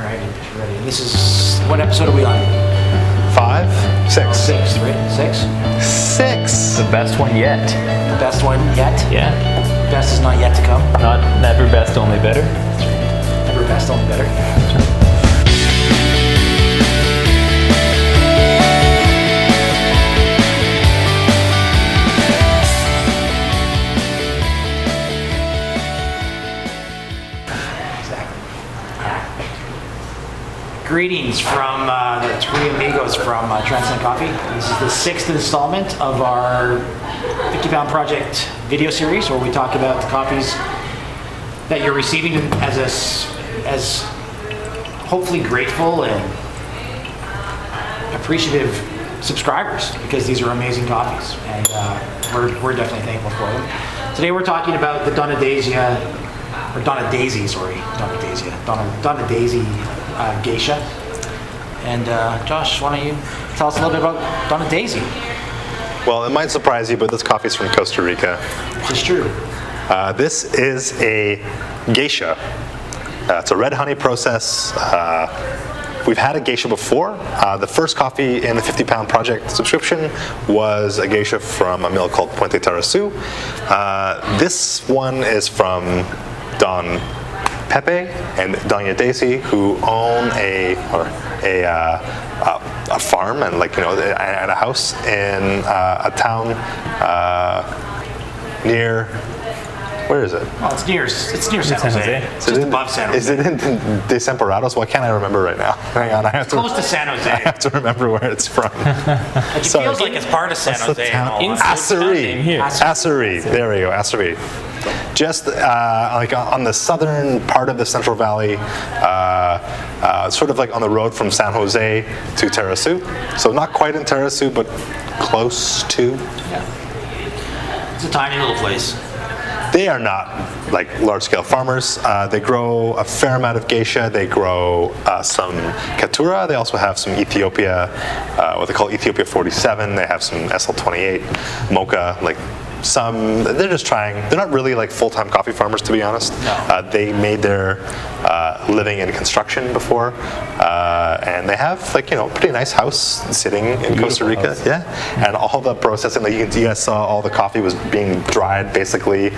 Ready. This is, what episode are we on? 5, 6. 6, right? 6? 6. The best one yet. The best one yet? Yeah. Best is not yet to come. Not never best, only better. Never best, only better. Greetings from the three amigos from Transcend Coffee. This is the 6th installment of our 50-pound project video series, where we talk about the coffees that you're receiving as hopefully grateful and appreciative subscribers, because these are amazing coffees, and we're definitely thankful for them. Today we're talking about the Doña Daisy Geisha. And Josh, why don't you tell us a little bit about Doña Daisy? Well, it might surprise you, but this coffee is from Costa Rica. It's true. This is a geisha. It's a red honey process. We've had a geisha before. The first coffee in the 50-pound project subscription was a geisha from a mill called Puente Tarasu. This one is from Don Pepe and Doña Daisy, who own a farm and and a house in a town near. Where is it? Well, it's near San Jose. It's just above San Jose. Is it in Desamparados? Why can't I remember right now? Hang on, close to San Jose. I have to remember where it's from. It feels like it's part of San Jose. Asuri. There we go, Asuri. Just on the southern part of the Central Valley, sort of like on the road from San Jose to Tarasu. So not quite in Tarasu, but close to. Yeah. It's a tiny little place. They are not like large-scale farmers. They grow a fair amount of geisha. They grow some Katura. They also have some Ethiopia, what they call Ethiopia 47. They have some SL28, Mocha, they're just trying. They're not really like full-time coffee farmers, to be honest. No. They made their living in construction before, and they have a pretty nice house sitting in Costa Rica. House. Yeah, and all the processing, you guys saw all the coffee was being dried basically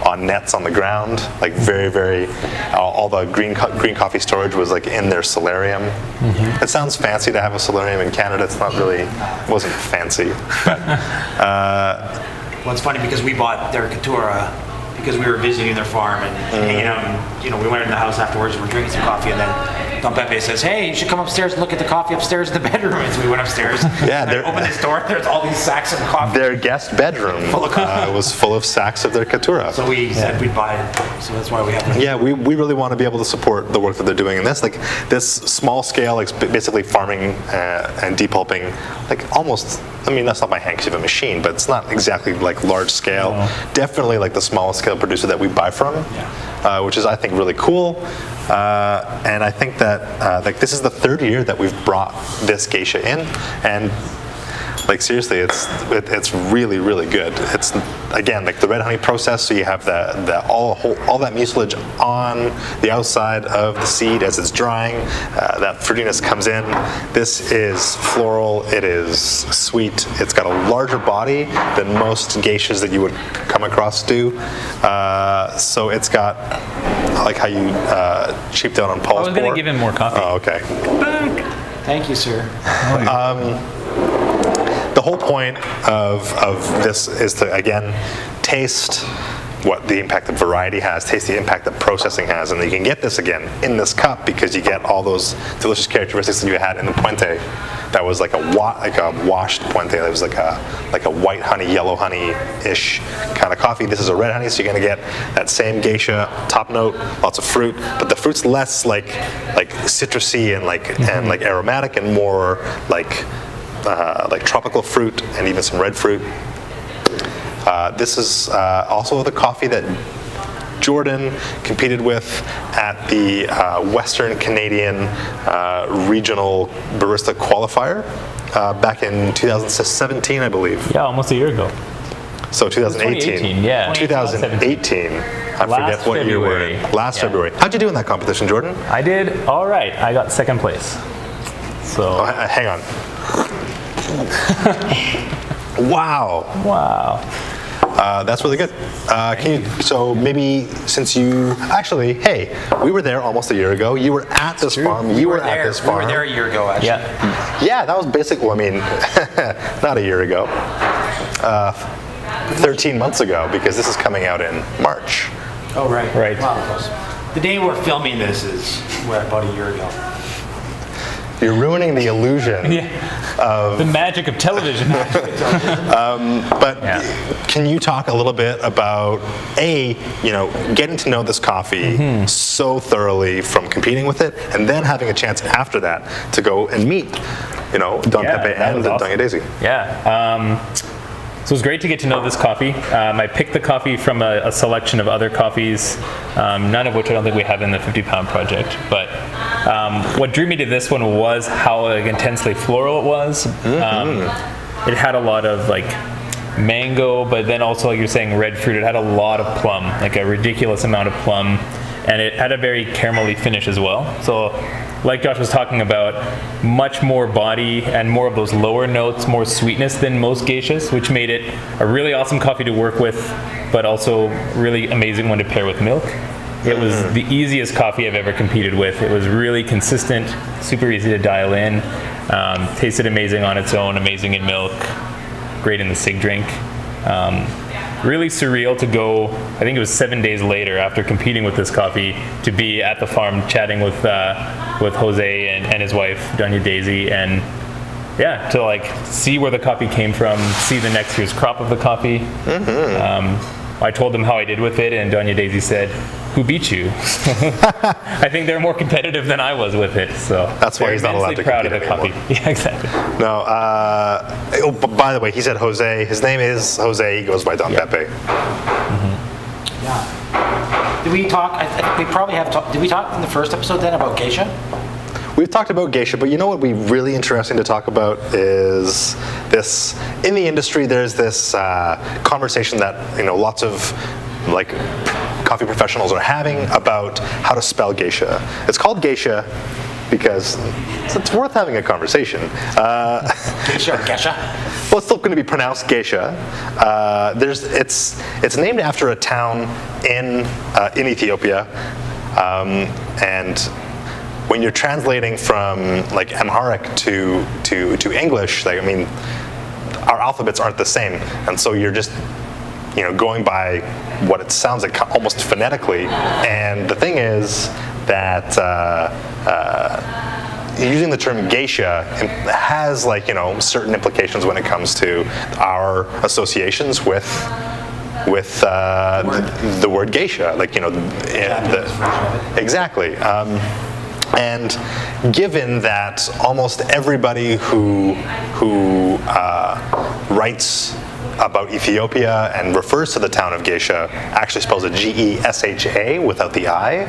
on nets on the ground, very, very. All the green coffee storage was in their solarium. Mm-hmm. It sounds fancy to have a solarium in Canada. It's not really. It wasn't fancy, but. Well, it's funny because we bought their Katura because we were visiting their farm and hanging out, and we went in the house afterwards and we're drinking some coffee, and then Don Pepe says, "Hey, you should come upstairs and look at the coffee upstairs in the bedroom." And so we went upstairs. Yeah, and opened this door. There's all these sacks of coffee. Their guest bedroom was full of sacks of their Katura. So we said we'd buy it. So that's why we have it. Yeah, we really want to be able to support the work that they're doing in this, this small scale, basically farming and depulping, almost. I mean, that's not by hand because you have a machine, but it's not exactly large scale. No. Definitely the smallest scale producer that we buy from, which is I think really cool. And I think that this is the third year that we've brought this geisha in, and seriously, it's really, really good. It's again the red honey process, so you have all that mucilage on the outside of the seed as it's drying. That fruitiness comes in. This is floral. It is sweet. It's got a larger body than most geishas that you would come across do. So it's got how you cheaped out on Paul's. I was going to give him more coffee. Oh, okay. Thank you, sir. The whole point of this is to, again, taste what the impact that variety has, taste the impact that processing has, and you can get this again in this cup because you get all those delicious characteristics that you had in the Puente. That was like a washed Puente. That was like a white honey, yellow honey-ish kind of coffee. This is a red honey, so you're gonna get that same geisha top note, lots of fruit, but the fruit's less like citrusy and aromatic, and more like tropical fruit and even some red fruit. This is also the coffee that Jordan competed with at the Western Canadian Regional Barista Qualifier back in 2017, I believe. Yeah, almost a year ago. So 2018. 2018, yeah. 2018. I forget what year we're February. in. Last Yeah. February. How'd you do in that competition, Jordan? I did all right. I got second place. So, Hang on. Wow. wow. That's really good. So maybe since you, actually, hey, we were there almost a year ago. You were at this farm. You were at this We farm. were there a year ago, actually. Yeah. Yeah, that was basically, well, I mean, not a year ago. 13 months ago, because this is coming out in March. Oh, right. Right. Wow, close. The day we're filming this is about a year ago. You're ruining the illusion. The magic of television. But can you talk a little bit about getting to know this coffee so thoroughly from competing with it, and then having a chance after that to go and meet, Don Pepe that and was awesome. Doña Daisy. Yeah. So it was great to get to know this coffee. I picked the coffee from a selection of other coffees, none of which I don't think we have in the 50-pound project. But what drew me to this one was how intensely floral it was. It had a lot of mango, but then also, like you're saying, red fruit. It had a lot of plum, like a ridiculous amount of plum. And it had a very caramelly finish as well. So like Josh was talking about, much more body and more of those lower notes, more sweetness than most geishas, which made it a really awesome coffee to work with, but also really amazing one to pair with milk. It was the easiest coffee I've ever competed with. It was really consistent, super easy to dial in, tasted amazing on its own, amazing in milk, great in the sig drink. Really surreal to go, I think it was 7 days later after competing with this coffee, to be at the farm chatting with Jose and his wife, Doña Daisy, and to see where the coffee came from, see the next year's crop of the coffee. I told them how I did with it, and Doña Daisy said, "Who beat you?" I think they're more competitive than I was with it. So That's why he's not allowed to proud of compete the anymore. coffee. Yeah, exactly. No, by the way, he said Jose. His name is Jose. He goes by Don Pepe. Yeah. Did we talk? I think we probably have talked. Did we talk in the first episode then about geisha? We've talked about geisha, but you know what would be really interesting to talk about is this. In the industry, there's this conversation that lots of coffee professionals are having about how to spell geisha. It's called geisha because it's worth having a conversation. Geisha or geisha? Well, it's still going to be pronounced geisha. It's named after a town in Ethiopia, and when you're translating from Amharic to English, our alphabets aren't the same, and so you're just going by what it sounds like almost phonetically. And the thing is that using the term geisha has certain implications when it comes to our associations with the word geisha, exactly. And given that almost everybody who writes about Ethiopia and refers to the town of Geisha actually spells it Gesha without the I,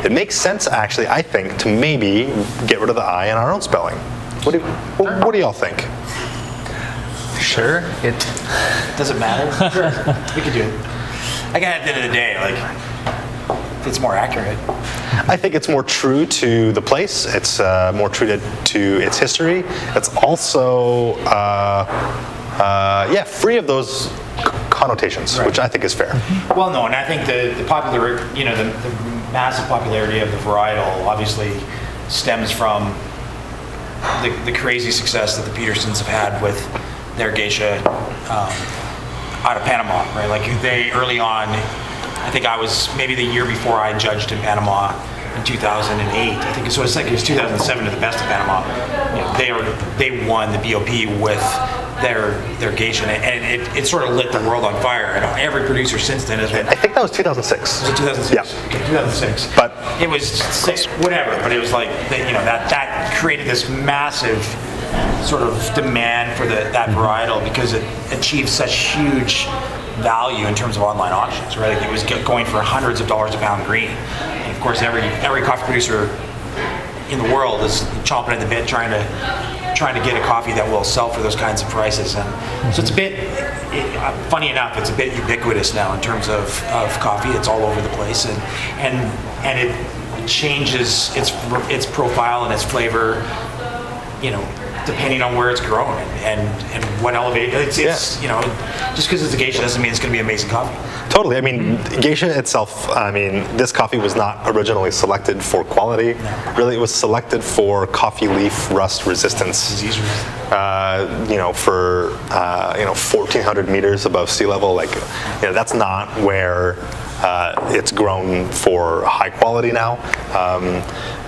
it makes sense actually, I think, to maybe get rid of the I in our own spelling. What do y'all think? Sure. It Does it matter? Sure. We could do it. At the end of the day, it's more accurate. I think it's more true to the place. It's more true to its history. It's also free of those connotations, Right. which I think is fair. Well, no, and I think the popular, the massive popularity of the varietal obviously stems from the crazy success that the Petersons have had with their geisha out of Panama, right? They early on, I think I was maybe the year before I judged in Panama in 2008. I think it was 2007 to the best of Panama. They won the BOP with their geisha, and it sort of lit the world on fire. And every producer since then has been. I think that was 2006. Was it 2006? Yeah. Okay, 2006. But it was whatever. But it was that created this massive sort of demand for that varietal because it achieved such huge value in terms of online auctions, right? It was going for hundreds of dollars a pound green. And of course, every coffee producer in the world is chomping at the bit trying trying to get a coffee that will sell for those kinds of prices. And so it's a bit, funny enough, it's a bit ubiquitous now in terms of coffee. It's all over the place, and it changes its profile and its flavor, depending on where it's grown and what elevated. It's just because it's a geisha doesn't mean it's going to be amazing coffee. Totally. I mean, geisha itself, this coffee was not originally selected for quality. No. Really, it was selected for coffee leaf rust resistance. Disease resistance. For 1,400 meters above sea level. That's not where it's grown for high quality now.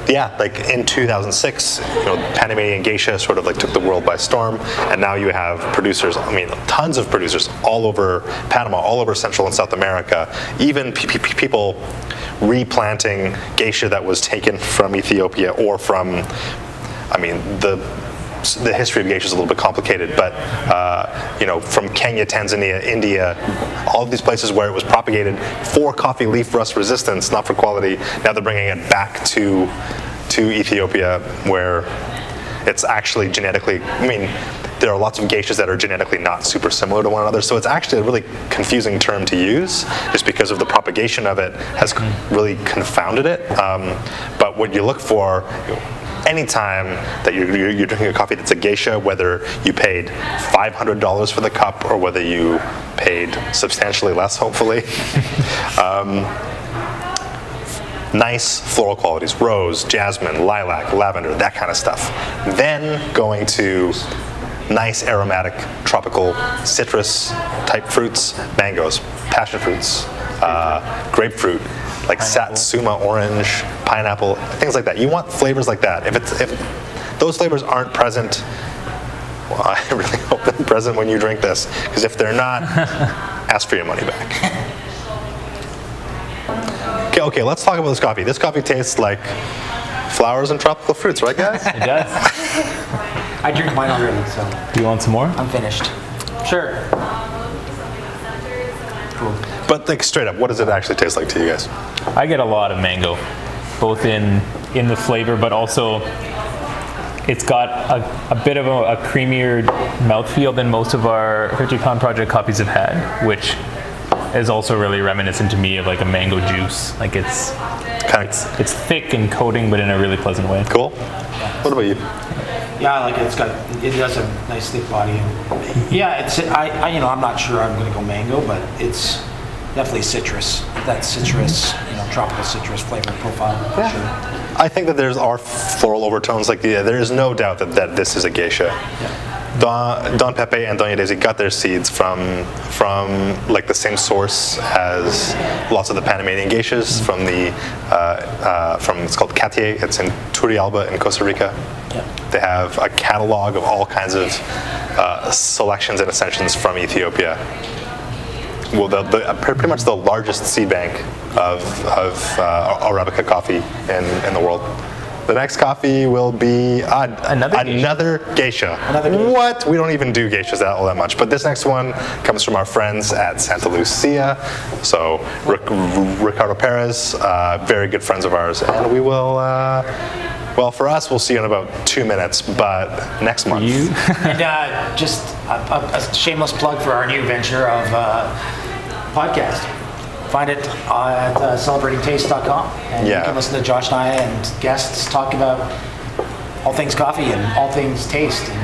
In 2006, Panamanian geisha sort of took the world by storm, and now you have producers, tons of producers all over Panama, all over Central and South America, even people replanting geisha that was taken from Ethiopia or from, the history of geisha is a little bit complicated, but from Kenya, Tanzania, India, all of these places where it was propagated for coffee leaf rust resistance, not for quality. Now they're bringing it back to Ethiopia, where it's actually genetically. There are lots of geishas that are genetically not super similar to one another, so it's actually a really confusing term to use, just because of the propagation of it has really confounded it. But what you look for. Anytime that you're drinking a coffee that's a geisha, whether you paid $500 for the cup or whether you paid substantially less, hopefully, nice floral qualities, rose, jasmine, lilac, lavender, that kind of stuff. Then going to nice aromatic tropical citrus type fruits, mangoes, passion fruits, grapefruit, satsuma orange, pineapple, things like that. You want flavors like that. If those flavors aren't present, well, I really hope they're present when you drink this, because if they're not, ask for your money back. Okay, let's talk about this coffee. This coffee tastes like flowers and tropical fruits, right, guys? It does. I drink mine already, so. Do you want some more? I'm finished. Sure. Cool. But straight up, what does it actually taste like to you guys? I get a lot of mango, both in the flavor, but also it's got a bit of a creamier mouthfeel than most of our 50-pound project coffees have had, which is also really reminiscent to me of a mango juice. It's thick and coating, but in a really pleasant way. Cool. What about you? Yeah, I like it. It does have a nice thick body. I'm not sure I'm going to go mango, but it's definitely citrus. That citrus, tropical citrus flavor profile. For sure. I think that there are floral overtones. There is no doubt that this is a geisha. Yeah. Don Pepe and Doña Daisy got their seeds from the same source as lots of the Panamanian geishas from it's called Cartier. It's in Turrialba in Costa Rica. Yeah. They have a catalog of all kinds of selections and ascensions from Ethiopia. Well, pretty much the largest seed bank of Arabica coffee in the world. The next coffee will be another geisha. What? We don't even do geishas all that much. But this next one comes from our friends at Santa Lucia. So Ricardo Perez, very good friends of ours. And we will, for us, we'll see you in about 2 minutes. But next month. And just a shameless plug for our new venture of podcast. Find it at celebratingtaste.com, and you can listen to Josh and I and guests talk about all things coffee and all things taste, and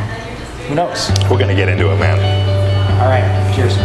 who knows? We're going to get into it, man. All right, cheers.